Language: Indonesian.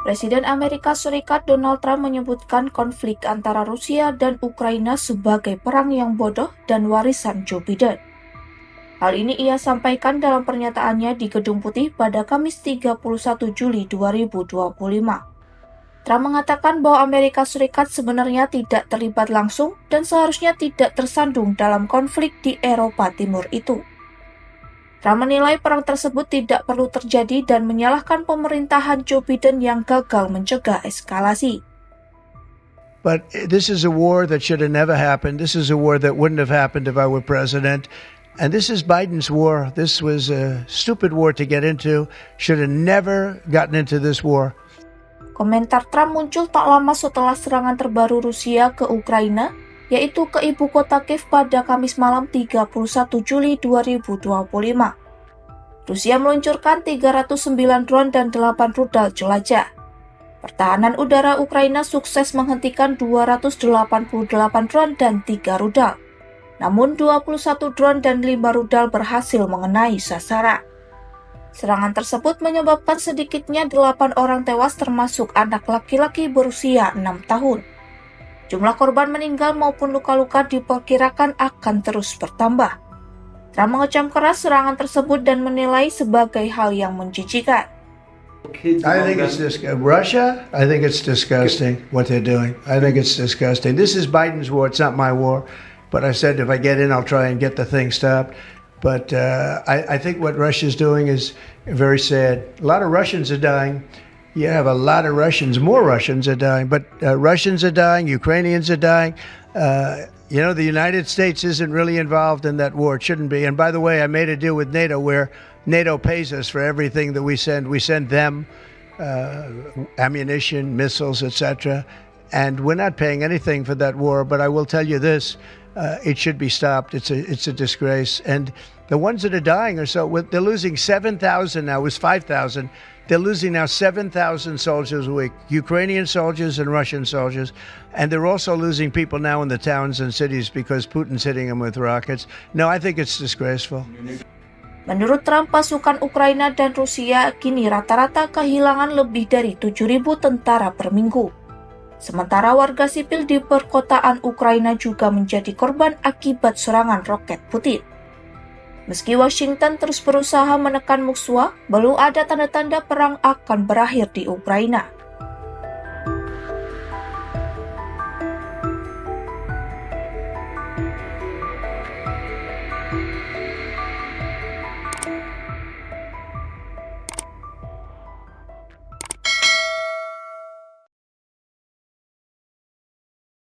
Presiden Amerika Serikat Donald Trump menyebutkan konflik antara Rusia dan Ukraina sebagai perang yang bodoh dan warisan Joe Biden. Hal ini ia sampaikan dalam pernyataannya di Gedung Putih pada Kamis 31 Juli 2025. Trump mengatakan bahwa Amerika Serikat sebenarnya tidak terlibat langsung dan seharusnya tidak tersandung dalam konflik di Eropa Timur itu. Trump menilai perang tersebut tidak perlu terjadi dan menyalahkan pemerintahan Joe Biden yang gagal mencegah eskalasi. But this is a war that should have never happened. This is a war that wouldn't have happened if I were president. And this is Biden's war. This was a stupid war to get into. Should have never gotten into this war. Komentar Trump muncul tak lama setelah serangan terbaru Rusia ke Ukraina, yaitu ke ibu kota Kiev pada Kamis malam 31 Juli 2025. Rusia meluncurkan 309 drone dan 8 rudal jelajah. Pertahanan udara Ukraina sukses menghentikan 288 drone dan 3 rudal. Namun 21 drone dan 5 rudal berhasil mengenai sasaran. Serangan tersebut menyebabkan sedikitnya 8 orang tewas termasuk anak laki-laki berusia 6 tahun. Jumlah korban meninggal maupun luka-luka diperkirakan akan terus bertambah. Trump mengecam keras serangan tersebut dan menilai sebagai hal yang menjijikan. I think it's Russia. I think it's disgusting what they're doing. I think it's disgusting. This is Biden's war. It's not my war. But I said if I get in, I'll try and get the thing stopped. But I think what Russia's doing is very sad. A lot of Russians are dying. You have a lot of Russians, more Russians are dying, but Russians are dying, Ukrainians are dying. The United States isn't really involved in that war. It shouldn't be. And by the way, I made a deal with NATO where NATO pays us for everything that we send. We send them ammunition, missiles, etc. And we're not paying anything for that war. But I will tell you this. It should be stopped. It's a disgrace. And the ones that are dying are they're losing 7,000 now. It was 5,000. They're losing now 7,000 soldiers a week, Ukrainian soldiers and Russian soldiers. And they're also losing people now in the towns and cities because Putin's hitting them with rockets. No, I think it's disgraceful. Menurut Trump, pasukan Ukraina dan Rusia kini rata-rata kehilangan lebih dari 7.000 tentara per minggu. Sementara warga sipil di perkotaan Ukraina juga menjadi korban akibat serangan roket Putin. Meski Washington terus berusaha menekan musuh, belum ada tanda-tanda perang akan berakhir di Ukraina.